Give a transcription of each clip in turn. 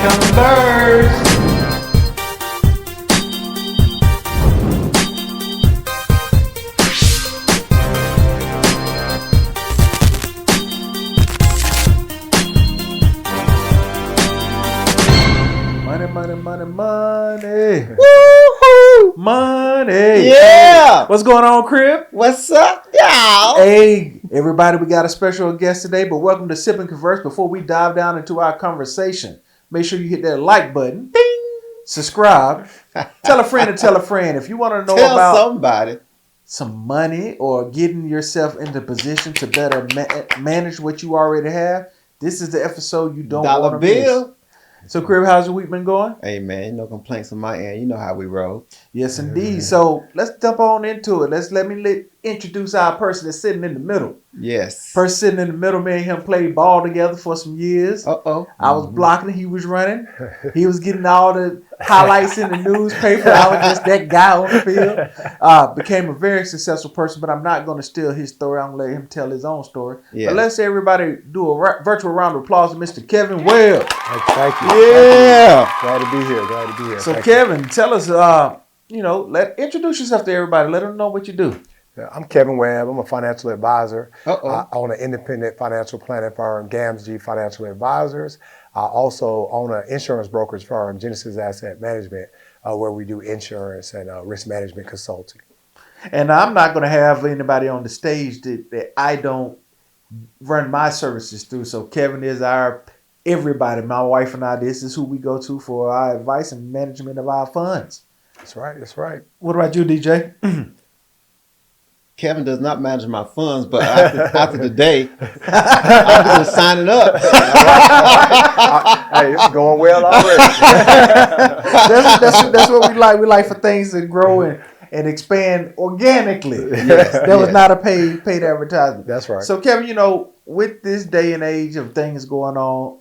Converse. Money. Woohoo! Money. Yeah. What's going on, Crib? What's up, y'all? Hey, everybody, we got a special guest today, but welcome to Sip and Converse. Before we dive down into our conversation, make sure you hit that like button, ding, subscribe, tell a friend and tell a friend. If you want to know about somebody some money or getting yourself into position to better manage what you already have, this is the episode you don't want to miss. So, Crib, how's your week been going? Hey, man, no complaints on my end. You know how we roll. Yes, indeed. So, let's jump on into it. Let me introduce our person that's sitting in the middle. Yes. Person sitting in the middle, me and him played ball together for some years. Uh-oh. I was blocking, he was running. He was getting all the highlights in the newspaper. I was just that guy on the field. Became a very successful person, but I'm not going to steal his story. I'm going to let him tell his own story. Yeah. But let's everybody do a virtual round of applause to Mr. Kevin Webb. Thank you. Yeah. Glad to be here. So, Kevin, tell us, introduce yourself to everybody. Let them know what you do. I'm Kevin Webb. I'm a financial advisor. Uh-oh. I own an independent financial planning firm, GAMSG Financial Advisors. I also own an insurance brokerage firm, Genesis Asset Management, where we do insurance and risk management consulting. And I'm not going to have anybody on the stage that I don't run my services through. So Kevin is our everybody. My wife and I, this is who we go to for our advice and management of our funds. That's right. What about you, DJ? Kevin does not manage my funds, but after today, I'm just signing up. Hey, it's going well already. that's what we like. We like for things to grow and expand organically. Yes, that was not a paid advertisement. That's right. So, Kevin, with this day and age of things going on,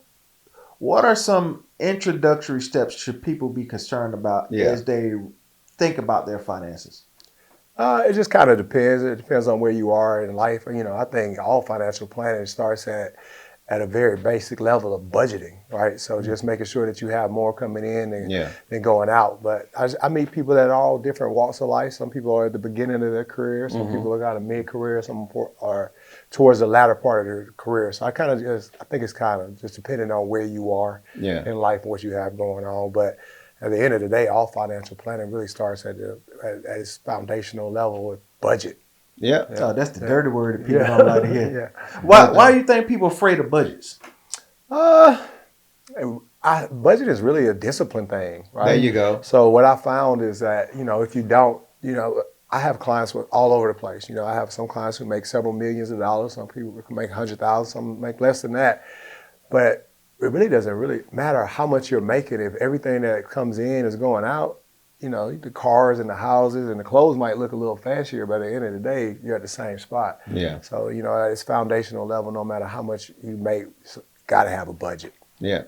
what are some introductory steps should people be concerned about as they think about their finances? It just kind of depends. It depends on where you are in life. I think all financial planning starts at a very basic level of budgeting, right? So just making sure that you have more coming in than going out. But I meet people that are all different walks of life. Some people are at the beginning of their career. Some people are kind of mid-career. Some are towards the latter part of their career. So I think it's kind of just depending on where you are in life and what you have going on. But at the end of the day, all financial planning really starts at its foundational level with budget. Yeah. Oh, that's the dirty word that people don't like to hear. Why do you think people are afraid of budgets? Budget is really a discipline thing, right? There you go. So what I found is that, if you don't, I have clients all over the place. I have some clients who make several millions of dollars. Some people can make 100,000. Some make less than that. But it really doesn't really matter how much you're making if everything that comes in is going out. The cars and the houses and the clothes might look a little fancier, but at the end of the day, you're at the same spot. Yeah. So, at its foundational level, no matter how much you make, got to have a budget. Yeah.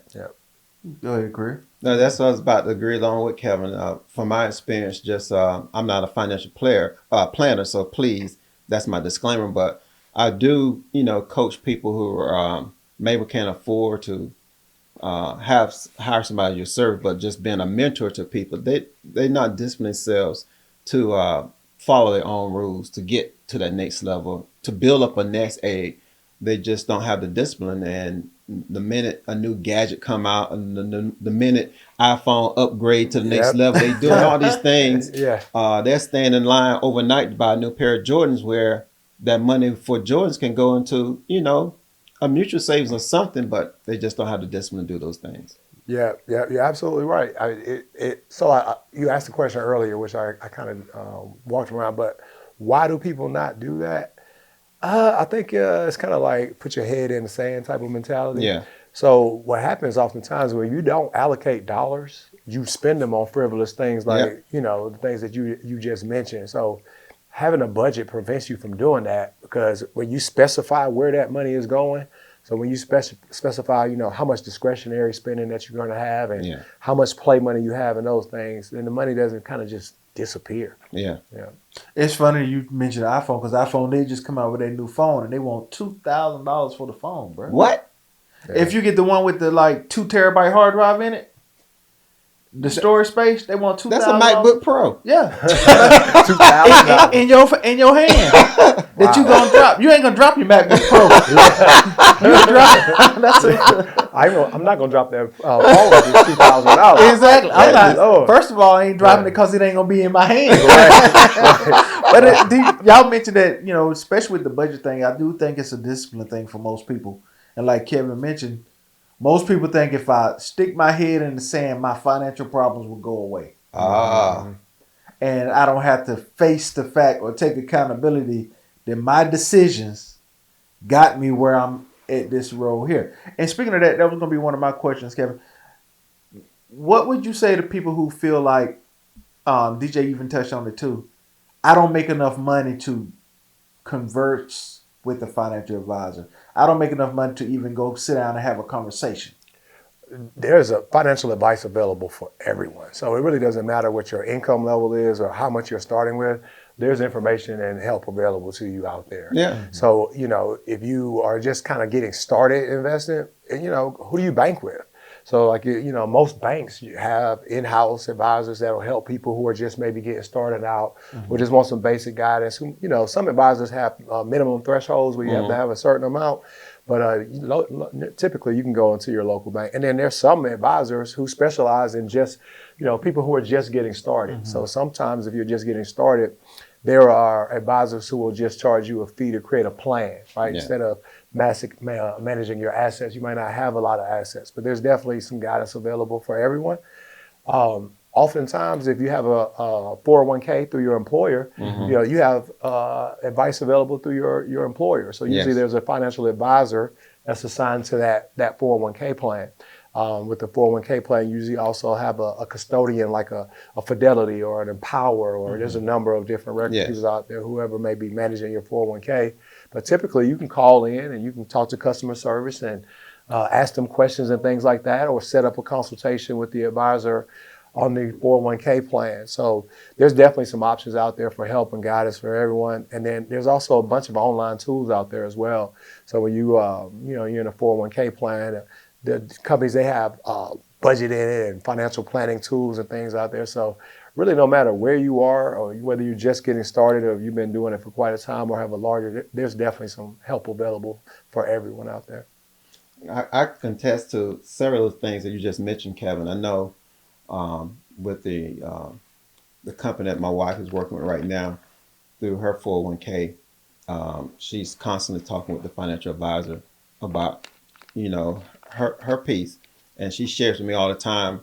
Go ahead, Chris. No, that's what I was about to agree along with Kevin. From my experience, I'm not a financial planner, so please, that's my disclaimer. But I do, coach people who are maybe can't afford to hire somebody your service, but just being a mentor to people. They not discipline themselves to follow their own rules to get to that next level, to build up a next egg. They just don't have the discipline. And the minute a new gadget come out, and the minute iPhone upgrade to the next level, they doing all these things. They're staying in line overnight to buy a new pair of Jordans, where that money for Jordans can go into, a mutual savings or something, but they just don't have the discipline to do those things. Yeah, you're absolutely right. You asked the question earlier, which I kind of walked around, but why do people not do that? I think it's kind of like put your head in the sand type of mentality. Yeah. So what happens oftentimes when you don't allocate dollars, you spend them on frivolous things like, the things that you just mentioned. So having a budget prevents you from doing that, because when you specify where that money is going, so when you specify, how much discretionary spending that you're going to have and how much play money you have in those things, then the money doesn't kind of just disappear. Yeah. It's funny you mentioned iPhone, because iPhone, they just come out with a new phone and they want $2,000 for the phone, bro. What? If you get the one with the like 2 terabyte hard drive in it, the storage space, they want $2,000. That's a MacBook Pro. Yeah, $2,000. in your hand that you gonna drop. You ain't gonna drop your MacBook Pro. You gonna drop. That's a, I'm not gonna drop that phone with $2,000. exactly. I'm not. Lord. First of all, I ain't dropping it because it ain't gonna be in my hand. Right. But y'all mentioned that, you know, especially with the budget thing, I do think it's a discipline thing for most people. And like Kevin mentioned, most people think if I stick my head in the sand, my financial problems will go away. And I don't have to face the fact or take accountability that my decisions got me where I'm at this road here. And speaking of that, that was going to be one of my questions, Kevin. What would you say to people who feel like, DJ even touched on it too, I don't make enough money to converse with a financial advisor. I don't make enough money to even go sit down and have a conversation. There's a financial advice available for everyone. So it really doesn't matter what your income level is or how much you're starting with. There's information and help available to you out there. Yeah. So, you know, if you are just kind of getting started investing, you know, who do you bank with? So like, you know, most banks have in-house advisors that'll help people who are just maybe getting started out or just want some basic guidance. You know, some advisors have minimum thresholds where you have to have a certain amount. But typically you can go into your local bank. And then there's some advisors who specialize in just, you know, people who are just getting started. So sometimes if you're just getting started, there are advisors who will just charge you a fee to create a plan, right? Yeah. Instead of managing your assets. You might not have a lot of assets, but there's definitely some guidance available for everyone. Oftentimes, if you have a 401k through your employer, you know, you have advice available through your employer. So usually there's a financial advisor that's assigned to that 401k plan. With the 401k plan, you usually also have a custodian like a Fidelity or an Empower, or there's a number of different records out there, whoever may be managing your 401k. But typically you can call in and you can talk to customer service and ask them questions and things like that, or set up a consultation with the advisor on the 401k plan. So there's definitely some options out there for help and guidance for everyone. And then there's also a bunch of online tools out there as well. So when you, you know, you're in a 401k plan, the companies, they have budgeting and financial planning tools and things out there. So really, no matter where you are or whether you're just getting started or you've been doing it for quite a time or have a larger, there's definitely some help available for everyone out there. I contest to several of the things that you just mentioned, Kevin. I know with the company that my wife is working with right now, through her 401k, she's constantly talking with the financial advisor about, you know, her piece, and she shares with me all the time.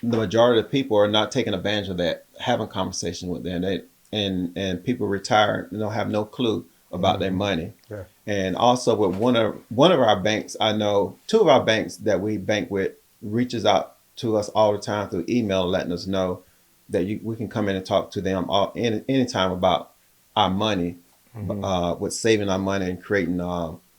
The majority of people are not taking advantage of that, having conversations with them. And people retire and don't have no clue about their money. Yeah. And also with one of our banks, I know 2 of our banks that we bank with reaches out to us all the time through email, letting us know that we can come in and talk to them anytime about our money, with saving our money and creating,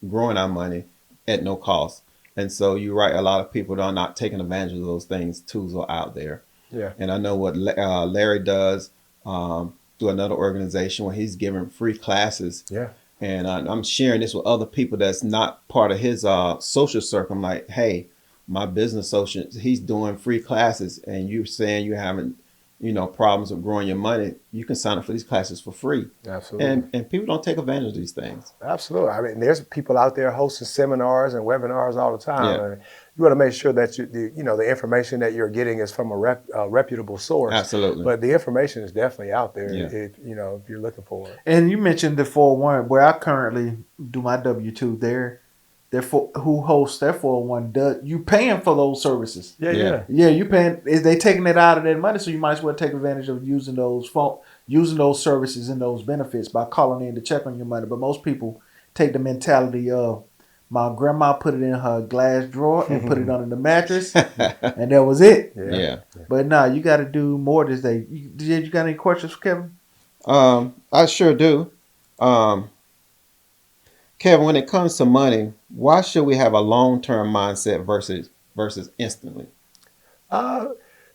growing our money at no cost. And so you're right, a lot of people are not taking advantage of those things. Tools are out there. Yeah. And I know what Larry does through another organization where he's giving free classes. Yeah. And I'm sharing this with other people that's not part of his social circle. I'm like, hey, my business social, he's doing free classes, and you're saying you're having, you know, problems with growing your money. You can sign up for these classes for free. Absolutely. And people don't take advantage of these things. Absolutely. I mean, there's people out there hosting seminars and webinars all the time. Yeah. And you want to make sure that the information that you're getting is from a reputable source. Absolutely. But the information is definitely out there. Yeah. If you're looking for it. And you mentioned the 401, where I currently do my W-2 there. Who hosts their 401, you paying for those services. Yeah. Yeah, you paying. Is they taking it out of that money? So you might as well take advantage of using those services and those benefits by calling in to check on your money. But most people take the mentality of, my grandma put it in her glass drawer and put it under the mattress, and that was it. Yeah. But now you got to do more this day. You got any questions for Kevin? I sure do. Kevin, when it comes to money, why should we have a long-term mindset versus instantly?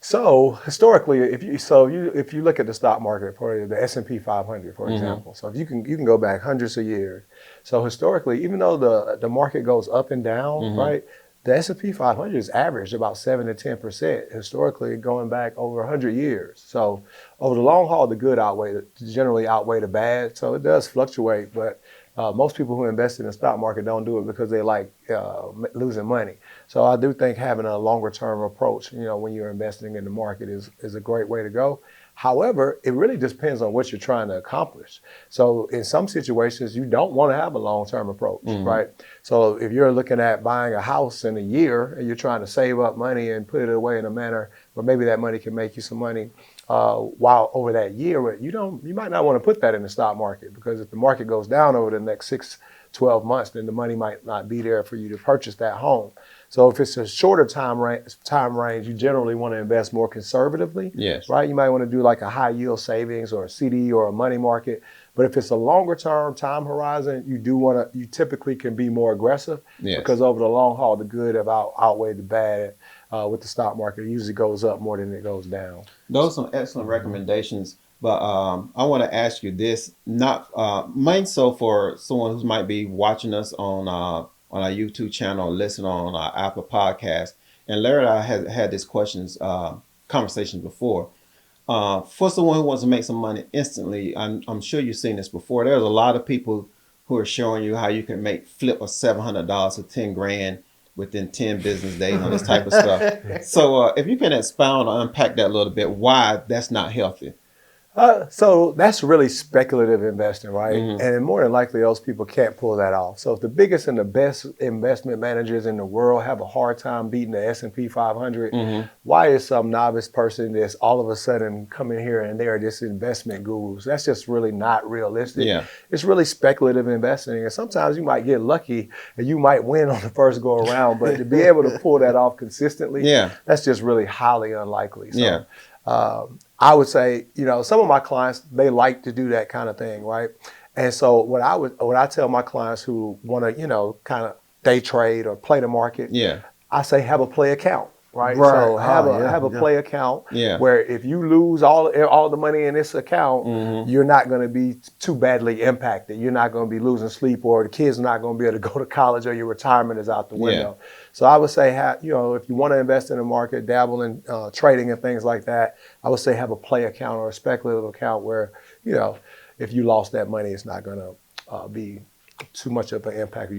So historically, if you look at the stock market for the S&P 500, for example, so if you can go back hundreds of years. So historically, even though the market goes up and down, right, the S&P 500 is averaged about 7 to 10% historically, going back over 100 years. So over the long haul, the good generally outweigh the bad. So it does fluctuate, but most people who invest in the stock market don't do it because they like losing money. So I do think having a longer term approach, when you're investing in the market is a great way to go. However, it really just depends on what you're trying to accomplish. So in some situations, you don't want to have a long-term approach, right? So if you're looking at buying a house in a year and you're trying to save up money and put it away in a manner where maybe that money can make you some money while over that year, you might not want to put that in the stock market, because if the market goes down over the next 6-12 months, then the money might not be there for you to purchase that home. So if it's a shorter time range, you generally want to invest more conservatively. Yes. Right? You might want to do like a high yield savings or a CD or a money market. But if it's a longer term time horizon, you typically can be more aggressive. Yes. Because over the long haul, the good have outweighed the bad with the stock market. It usually goes up more than it goes down. Those are some excellent recommendations. But I want to ask you this, not main so for someone who might be watching us on our YouTube channel, listening on our Apple podcast. And Larry and I had this conversations before. For someone who wants to make some money instantly, I'm sure you've seen this before. There's a lot of people who are showing you how you can flip a $700 to 10 grand within 10 business days on this type of stuff. So if you can expound or unpack that a little bit, why that's not healthy. So that's really speculative investing, right? And more than likely, those people can't pull that off. So if the biggest and the best investment managers in the world have a hard time beating the S&P 500, why is some novice person that's all of a sudden coming here and they're just investment gurus? That's just really not realistic. Yeah. It's really speculative investing. And sometimes you might get lucky and you might win on the first go around, but to be able to pull that off consistently, that's just really highly unlikely. So, I would say, some of my clients, they like to do that kind of thing, right? And so what I tell my clients who want to, kind of day trade or play the market, I say have a play account, right? So have a play account where if you lose all the money in this account, you're not going to be too badly impacted. You're not going to be losing sleep, or the kids are not going to be able to go to college, or your retirement is out the window. So I would say, if you want to invest in the market, dabble in trading and things like that, I would say have a play account or a speculative account where, if you lost that money, it's not going to be too much of an impact,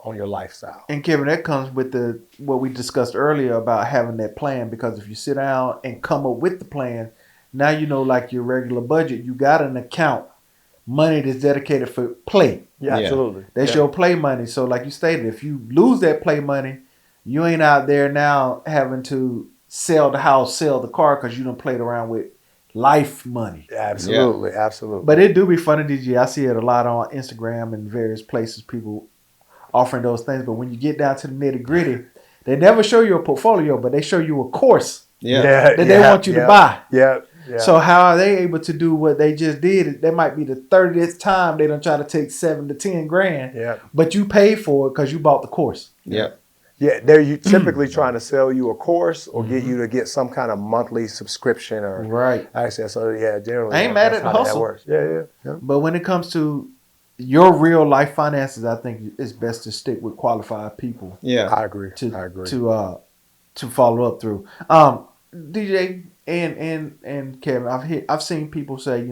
on your lifestyle. And Kevin, that comes with what we discussed earlier about having that plan, because if you sit down and come up with the plan, now like your regular budget, you got an account, money that's dedicated for play. Yeah, absolutely. That's your play money. So like you stated, if you lose that play money, you ain't out there now having to sell the house, sell the car, because you done played around with life money. Absolutely, absolutely. But it do be funny, DJ. I see it a lot on Instagram and various places, people offering those things. But when you get down to the nitty gritty, they never show you a portfolio, but they show you a course that they want you to buy. Yeah. So how are they able to do what they just did? That might be the 30th time they don't try to take 7 to 10 grand. Yeah. But you paid for it because you bought the course. Yeah. Yeah, they're typically trying to sell you a course or get you to get some kind of monthly subscription or access. So generally, I ain't mad at the hustle. That works. Yeah. But when it comes to your real life finances, I think it's best to stick with qualified people. Yeah, I agree. To follow up through. DJ and Kevin, I've seen people say,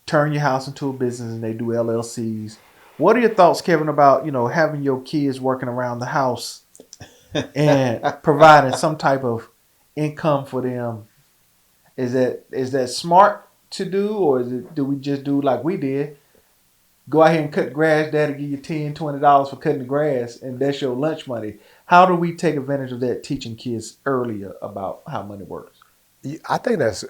turn your house into a business, and they do LLCs. What are your thoughts, Kevin, about having your kids working around the house and providing some type of income for them? Is that smart to do, or do we just do like we did? Go out here and cut grass, Daddy give you $10, $20 for cutting the grass, and that's your lunch money. How do we take advantage of that, teaching kids earlier about how money works? I think that's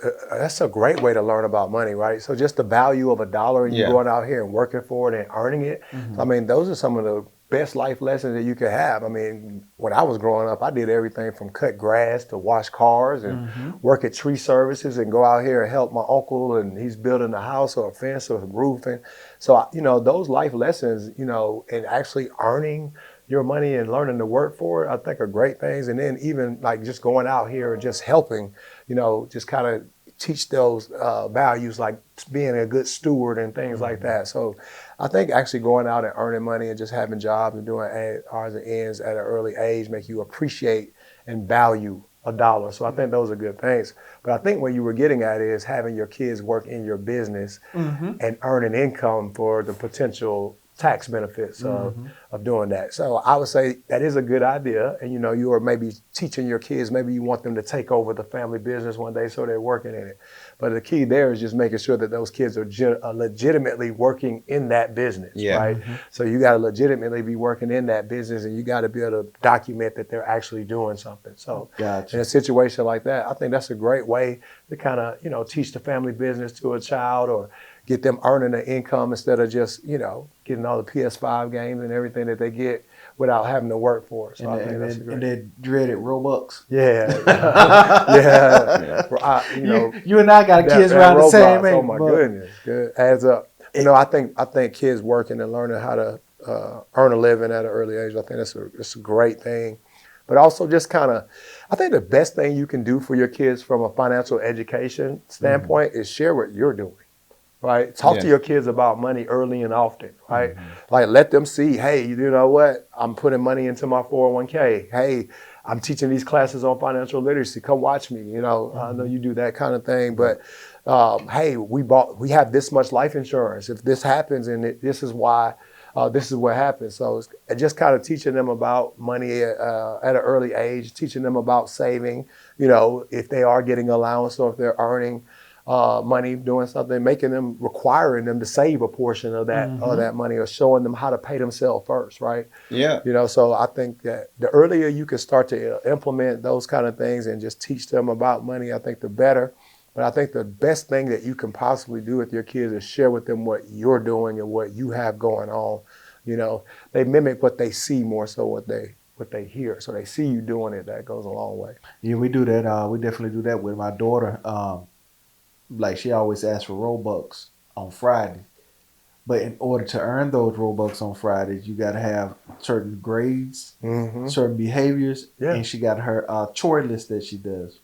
a great way to learn about money, right? So just the value of $1 and you going out here and working for it and earning it. I mean, those are some of the best life lessons that you could have. I mean, when I was growing up, I did everything from cut grass to wash cars and work at tree services and go out here and help my uncle, and he's building a house or a fence or roofing. So, those life lessons, and actually earning your money and learning to work for it, I think are great things. And then even like just going out here and just helping, just kind of teach those values like being a good steward and things like that. So I think actually going out and earning money and just having jobs and doing odds and ends at an early age make you appreciate and value a dollar. So I think those are good things. But I think what you were getting at is having your kids work in your business and earn an income for the potential tax benefits of doing that. So I would say that is a good idea. And you are maybe teaching your kids, maybe you want them to take over the family business one day so they're working in it. But the key there is just making sure that those kids are legitimately working in that business, right? So you got to legitimately be working in that business, and you got to be able to document that they're actually doing something. So in a situation like that, I think that's a great way to kind of, teach the family business to a child or get them earning an income instead of just, getting all the PS5 games and everything that they get without having to work for it. So I think that's great. And they dreaded Robux. Yeah. You and I got kids around the same age. Oh my goodness. Good. Adds up. I think kids working and learning how to earn a living at an early age, I think it's a great thing. But also just I think the best thing you can do for your kids from a financial education standpoint is share what you're doing. Right? Talk to your kids about money early and often, right? Like let them see, hey, you know what? I'm putting money into my 401k. Hey, I'm teaching these classes on financial literacy. Come watch me. I know you do that kind of thing, but hey, we have this much life insurance. If this happens, and this is why, this is what happens. So it's just kind of teaching them about money at an early age, teaching them about saving. If they are getting allowance or if they're earning money doing something, requiring them to save a portion of that money, or showing them how to pay themselves first, right? Yeah. So I think that the earlier you can start to implement those kind of things and just teach them about money, I think the better. But I think the best thing that you can possibly do with your kids is share with them what you're doing and what you have going on. They mimic what they see more so what they hear. So they see you doing it, that goes a long way. Yeah, we do that. We definitely do that with my daughter. Like she always asks for Robux on Friday. But in order to earn those Robux on Fridays, you got to have certain grades, certain behaviors, and she got her chore list that she does.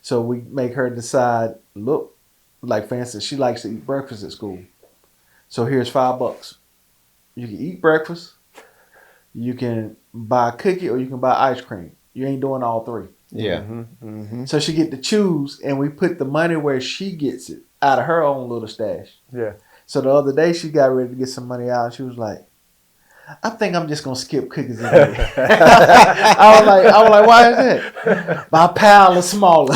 So we make her decide, look, like for instance, she likes to eat breakfast at school. So here's $5. You can eat breakfast, you can buy a cookie, or you can buy ice cream. You ain't doing all three. Yeah. So she get to choose, and we put the money where she gets it out of her own little stash. Yeah. So the other day she got ready to get some money out. She was like, I think I'm just gonna skip cookies today. I was like, why is that? My pile is smaller.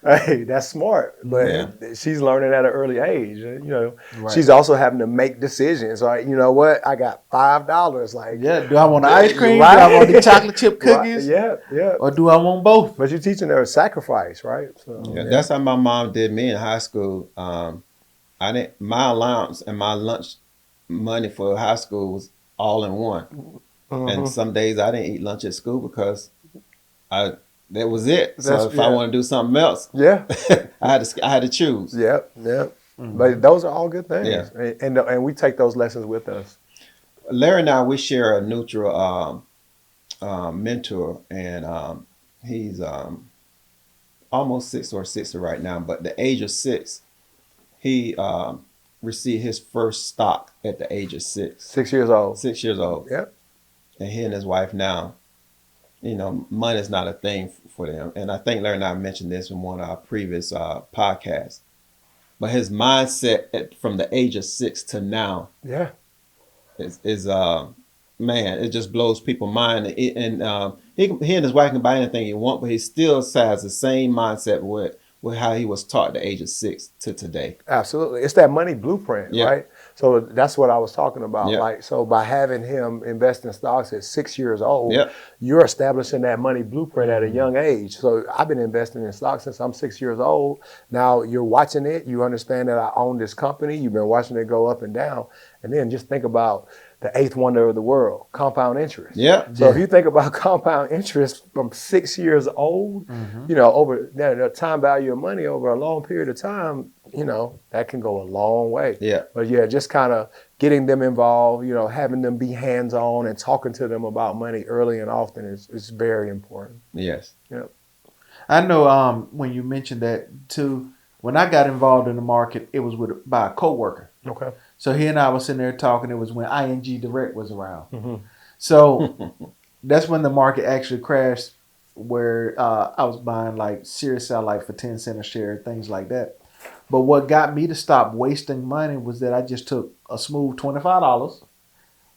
Hey, that's smart. But she's learning at an early age. Right. She's also having to make decisions. Like, you know what? I got $5. Like, do I want the ice cream? Right. Do I want the chocolate chip cookies? Right. Yeah. Or do I want both? But you're teaching her sacrifice, right? So, That's how my mom did me in high school. My allowance and my lunch money for high school was all in one. And some days I didn't eat lunch at school because that was it. So if I want to do something else, I had to choose. Yep. But those are all good things. Yeah. And we take those lessons with us. Larry and I, we share a neutral mentor, and he's almost 60 right now. But the age of 6, he received his first stock at the age of 6. 6 years old. 6 years old. Yep. And he and his wife now, money is not a thing for them. And I think Larry and I mentioned this in one of our previous podcasts. But his mindset from the age of 6 to now, is man, it just blows people's mind. He and his wife can buy anything he want, but he still has the same mindset with how he was taught at the age of 6 to today. Absolutely. It's that money blueprint, right? So that's what I was talking about. Like, so by having him invest in stocks at 6 years old, you're establishing that money blueprint at a young age. So I've been investing in stocks since I'm 6 years old. Now you're watching it. You understand that I own this company. You've been watching it go up and down. And then just think about the 8th wonder of the world, compound interest. So if you think about compound interest from 6 years old, over the time value of money over a long period of time, that can go a long way. Yeah. But yeah, just kind of getting them involved, having them be hands-on and talking to them about money early and often is very important. Yes. Yeah. I know when you mentioned that too, when I got involved in the market, it was by a coworker. Okay. So he and I was sitting there talking. It was when ING Direct was around. Mm-hmm. So that's when the market actually crashed, where I was buying like Sirius Satellite for 10 cents a share, things like that. But what got me to stop wasting money was that I just took a smooth $25,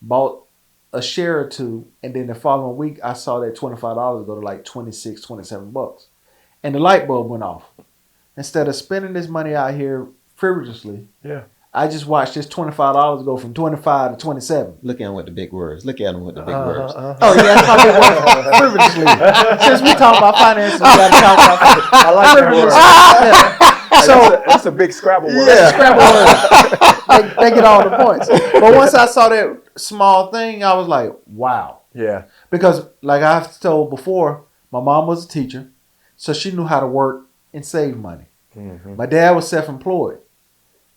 bought a share or two, and then the following week I saw that $25 go to like 26, 27 bucks. And the light bulb went off. Instead of spending this money out here frivolously, Yeah. I just watched this $25 go from 25 to 27. Look at him with the big words. Look at him with the big words. Oh yeah, that's my big word. Frivolously. Since we talk about finances, we got to talk about I like that word. So That's a big Scrabble word. yeah, Scrabble word. They get all the points. But once I saw that small thing, I was like, wow. Yeah. Because like I've told before, my mom was a teacher, so she knew how to work and save money. Mm-hmm. My dad was self-employed.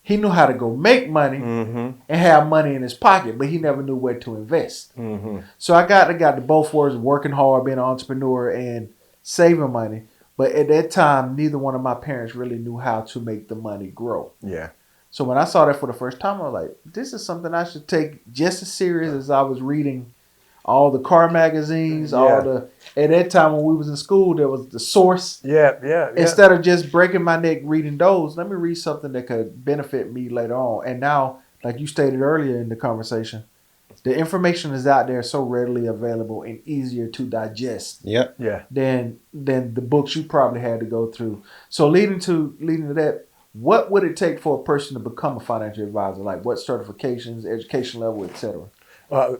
He knew how to go make money Mm-hmm. and have money in his pocket, but he never knew where to invest. Mm-hmm. So I got the both words, working hard, being an entrepreneur, and saving money. But at that time, neither one of my parents really knew how to make the money grow. Yeah. So when I saw that for the first time, I was like, this is something I should take just as serious as I was reading all the car magazines, at that time when we was in school, there was The Source. Yeah. Instead of just breaking my neck reading those, let me read something that could benefit me later on. And now, like you stated earlier in the conversation, the information is out there so readily available and easier to digest Yep. Yeah. than the books you probably had to go through. So leading to that, what would it take for a person to become a financial advisor? Like what certifications, education level, etc.?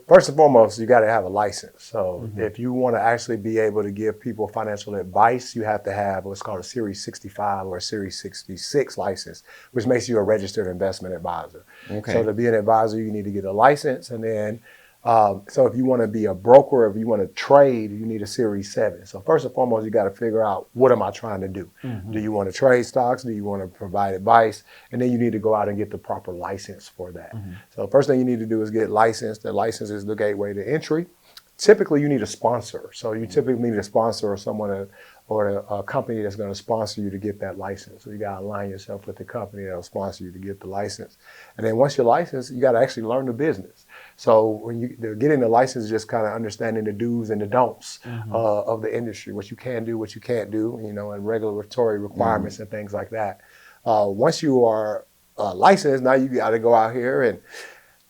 First and foremost, you got to have a license. So if you want to actually be able to give people financial advice, you have to have what's called a Series 65 or a Series 66 license, which makes you a registered investment advisor. Okay. So to be an advisor, you need to get a license. And then, so if you want to be a broker, if you want to trade, you need a Series 7. So first and foremost, you got to figure out, what am I trying to do? Do you want to trade stocks? Do you want to provide advice? And then you need to go out and get the proper license for that. So first thing you need to do is get licensed. The license is the gateway to entry. Typically, you need a sponsor. So you typically need a sponsor or someone or a company that's going to sponsor you to get that license. So you got to align yourself with the company that'll sponsor you to get the license. And then once you're licensed, you got to actually learn the business. So when they're getting the license, just kind of understanding the do's and the don'ts of the industry, what you can do, what you can't do, and regulatory requirements and things like that. Once you are licensed, now you got to go out here, and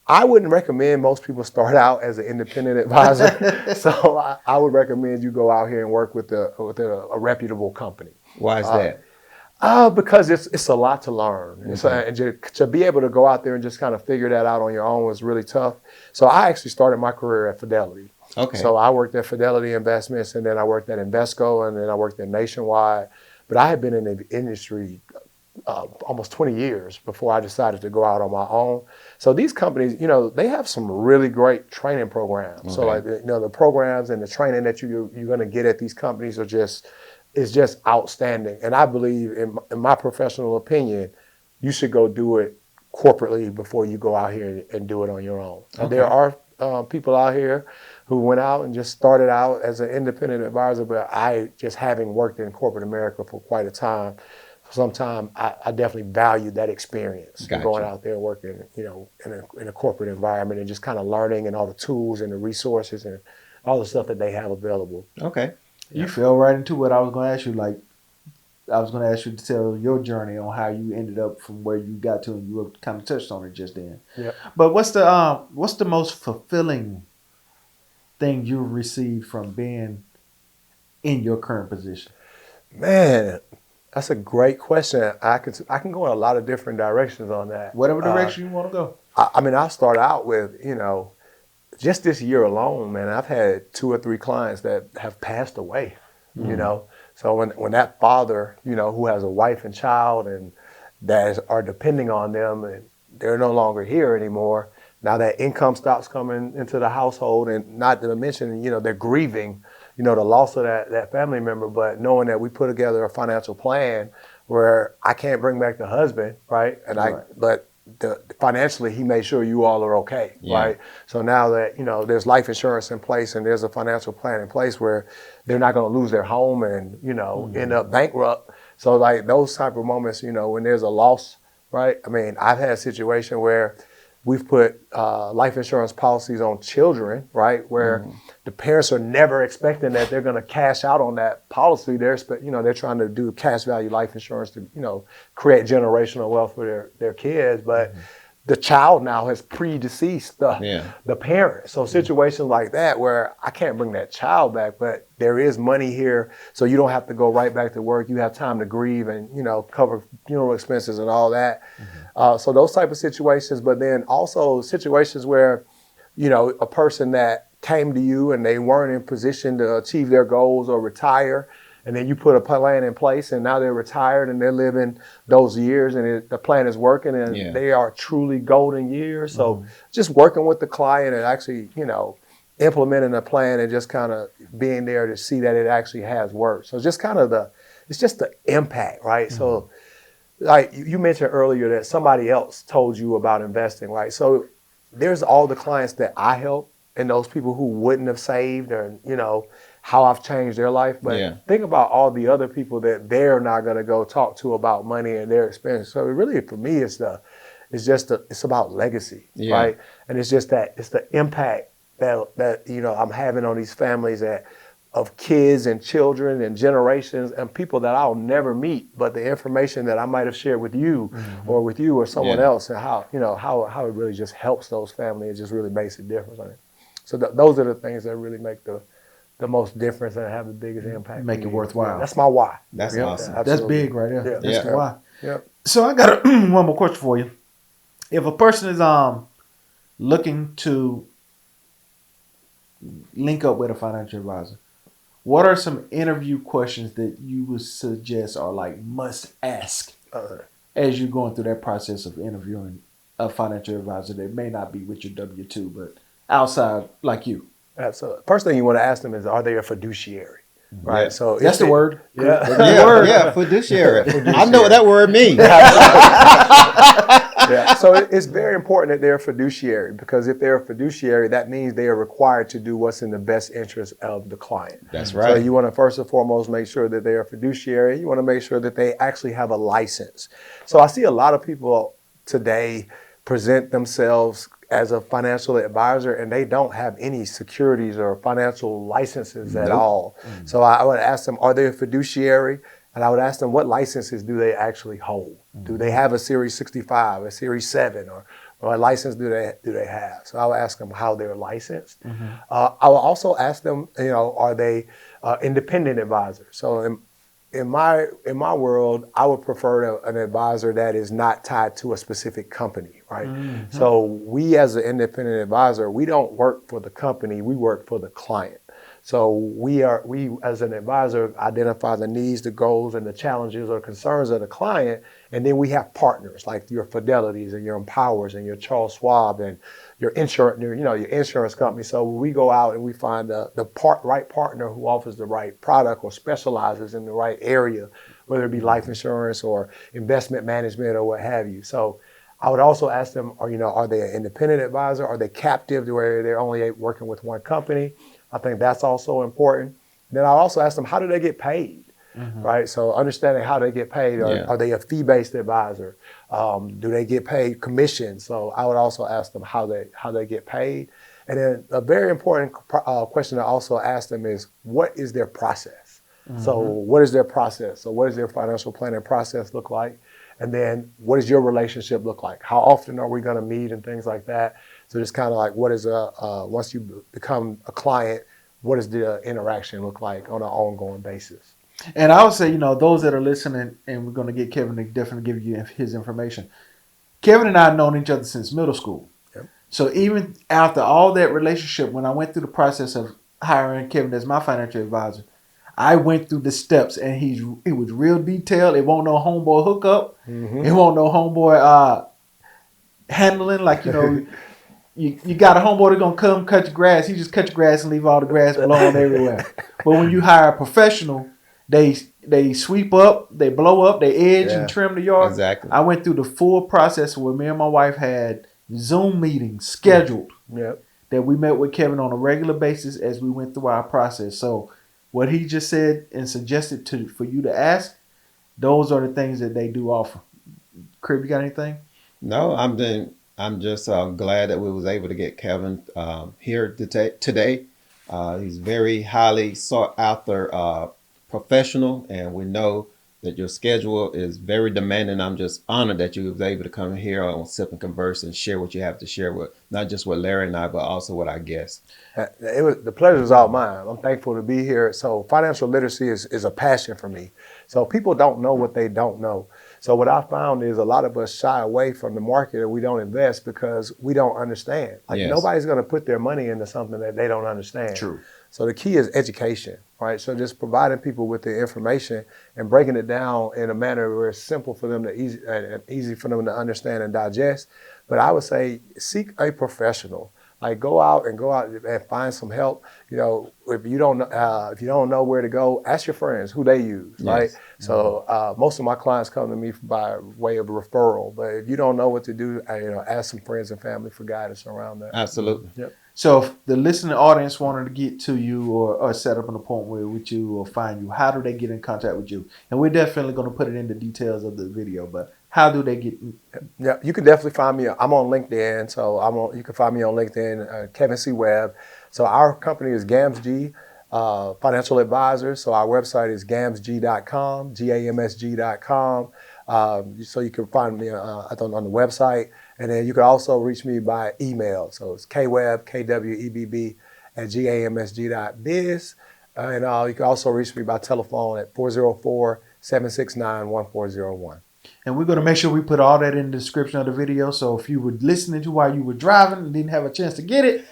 I wouldn't recommend most people start out as an independent advisor. So I would recommend you go out here and work with a reputable company. Why is that? Because it's a lot to learn. And to be able to go out there and just kind of figure that out on your own was really tough. So I actually started my career at Fidelity. Okay. So I worked at Fidelity Investments, and then I worked at Invesco, and then I worked at Nationwide. But I had been in the industry almost 20 years before I decided to go out on my own. So these companies, they have some really great training programs. Okay. So like, the programs and the training that you're going to get at these companies is just outstanding. And I believe, in my professional opinion, you should go do it corporately before you go out here and do it on your own. Okay. There are people out here who went out and just started out as an independent advisor, but I, just having worked in corporate America for quite a time, sometimes I definitely valued that experience. Gotcha. Going out there working, in a corporate environment and just kind of learning and all the tools and the resources and all the stuff that they have available. Okay. You fell right into what I was going to ask you. Like, I was going to ask you to tell your journey on how you ended up from where you got to, and you kind of touched on it just then. Yeah. But what's the most fulfilling thing you've received from being in your current position? Man, that's a great question. I can go in a lot of different directions on that. Whatever direction you want to go. I'll start out with, just this year alone, man, I've had 2 or 3 clients that have passed away, So when that father, who has a wife and child and that are depending on them, and they're no longer here anymore, now that income stops coming into the household, and not to mention, they're grieving, the loss of that family member, but knowing that we put together a financial plan where I can't bring back the husband, right? And but financially, he made sure you all are okay, right? So now that, there's life insurance in place and there's a financial plan in place where they're not going to lose their home and, end up bankrupt. So like those type of moments, when there's a loss, right? I mean, I've had a situation where we've put life insurance policies on children, right, where the parents are never expecting that they're going to cash out on that policy. They're trying to do cash value life insurance to, create generational wealth for their kids, but the child now has predeceased the parent. So situations like that where I can't bring that child back, but there is money here, so you don't have to go right back to work. You have time to grieve and, cover funeral expenses and all that. So those type of situations, but then also situations where, a person that came to you and they weren't in position to achieve their goals or retire, and then you put a plan in place and now they're retired and they're living those years and the plan is working and they are truly golden years. So just working with the client and actually, implementing a plan and just kind of being there to see that it actually has worked. So just kind of it's just the impact, right? So like you mentioned earlier that somebody else told you about investing, right? So there's all the clients that I help and those people who wouldn't have saved or, how I've changed their life. But think about all the other people that they're not going to go talk to about money and their experience. So really, for me, it's about legacy, right? And it's just that it's the impact that I'm having on these families of kids and children and generations and people that I'll never meet, but the information that I might have shared with you or someone else, and how it really just helps those families. It just really makes a difference on it. So those are the things that really make the most difference and have the biggest impact. Make it worthwhile. That's my why. That's awesome. That's big right there. That's the why. Yep. So I got one more question for you. If a person is looking to link up with a financial advisor, what are some interview questions that you would suggest are like must ask as you're going through that process of interviewing a financial advisor that may not be with your W-2, but outside like you? Absolutely. First thing you want to ask them is, are they a fiduciary? Right. So that's the word. Fiduciary. I know what that word means. So it's very important that they're a fiduciary, because if they're a fiduciary, that means they are required to do what's in the best interest of the client. That's right. So you want to first and foremost make sure that they're a fiduciary. You want to make sure that they actually have a license. So I see a lot of people today present themselves as a financial advisor and they don't have any securities or financial licenses at all. So I would ask them, are they a fiduciary? And I would ask them, what licenses do they actually hold? Do they have a Series 65, a Series 7, or what license do they have? So I would ask them how they're licensed. I will also ask them, are they independent advisors? So in my world, I would prefer an advisor that is not tied to a specific company, right? So we as an independent advisor, we don't work for the company, we work for the client. So we as an advisor identify the needs, the goals, and the challenges or concerns of the client, and then we have partners like your Fidelities and your Empowers and your Charles Schwab and your insurance company. So we go out and we find the right partner who offers the right product or specializes in the right area, whether it be life insurance or investment management or what have you. So I would also ask them, are they an independent advisor? Are they captive to where they're only working with one company? I think that's also important. Then I'll also ask them, how do they get paid? Right? So understanding how they get paid. Are they a fee-based advisor? Do they get paid commission? So I would also ask them how they get paid. And then a very important question I also ask them is, what is their process? So what is their process? So what does their financial planning process look like? And then what does your relationship look like? How often are we going to meet and things like that? So just kind of like, what is once you become a client, what does the interaction look like on an ongoing basis? And I would say, those that are listening, and we're going to get Kevin to definitely give you his information. Kevin and I have known each other since middle school. Yep. So even after all that relationship, when I went through the process of hiring Kevin as my financial advisor, I went through the steps, and it was real detailed. It won't no homeboy hookup. It won't no homeboy handling. Like, you got a homeboy that's going to come cut your grass. He just cut your grass and leave all the grass blowing everywhere. But when you hire a professional, they They sweep up, they blow up, they edge Yeah. and trim the yard. Exactly. I went through the full process where me and my wife had Zoom meetings scheduled Yep. that we met with Kevin on a regular basis as we went through our process. So what he just said and suggested for you to ask, those are the things that they do offer. Crib, you got anything? No, I'm just glad that we was able to get Kevin here today. He's very highly sought after professional, and we know that your schedule is very demanding. I'm just honored that you was able to come here on Sip and Converse and share what you have to share with not just with Larry and I, but also with our guests. The pleasure was all mine. I'm thankful to be here. So financial literacy is a passion for me. So people don't know what they don't know. So what I found is a lot of us shy away from the market and we don't invest because we don't understand. Like Yes. nobody's going to put their money into something that they don't understand. True. So the key is education, right? So just providing people with the information and breaking it down in a manner where it's simple for them to easy for them to understand and digest. But I would say seek a professional. Like go out and find some help. You know, if you don't know where to go, ask your friends who they use, right? Yes. So most of my clients come to me by way of referral. But if you don't know what to do, ask some friends and family for guidance around that. Absolutely. Yep. So if the listening audience wanted to get to you or set up an appointment with you or find you, how do they get in contact with you? And we're definitely going to put it in the details of the video, but how do they get? Yeah, you can definitely find me. I'm on LinkedIn, so you can find me on LinkedIn, Kevin C. Webb. So our company is GAMSG Financial Advisors. So our website is gamsg.com, GAMSG.com. So you can find me on the website, and then you can also reach me by email. So it's kwebb, KWEBB @gamsg.biz, and you can also reach me by telephone at 404-769-1401. And we're going to make sure we put all that in the description of the video. So if you were listening to while you were driving and didn't have a chance to get it,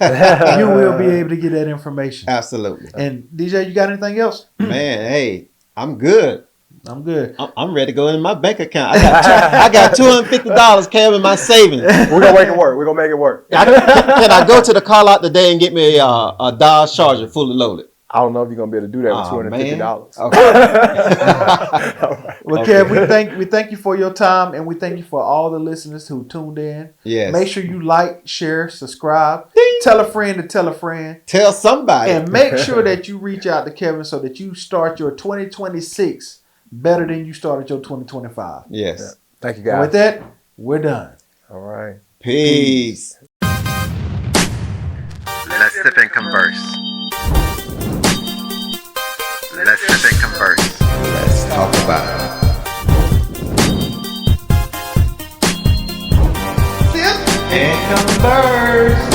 you will be able to get that information. Absolutely. And DJ, you got anything else? Man, hey, I'm good. I'm good. I'm ready to go in my bank account. I got $250 Cam in my savings. We're gonna make it work. We're gonna make it work. Can I go to the car lot today and get me a Dodge Charger fully loaded? I don't know if you're gonna be able to do that with $250. Okay. Well, Okay. Kev, we thank you for your time, and we thank you for all the listeners who tuned in. Yes. Make sure you like, share, subscribe, tell a friend to tell a friend, Tell somebody. and make sure that you reach out to Kevin so that you start your 2026 better than you started your 2025. Yes. Yeah. Thank you, And guys. with that, we're done. All right. Peace. Let's sip and converse. Let's sip and converse. Let's talk about it. Sip and converse.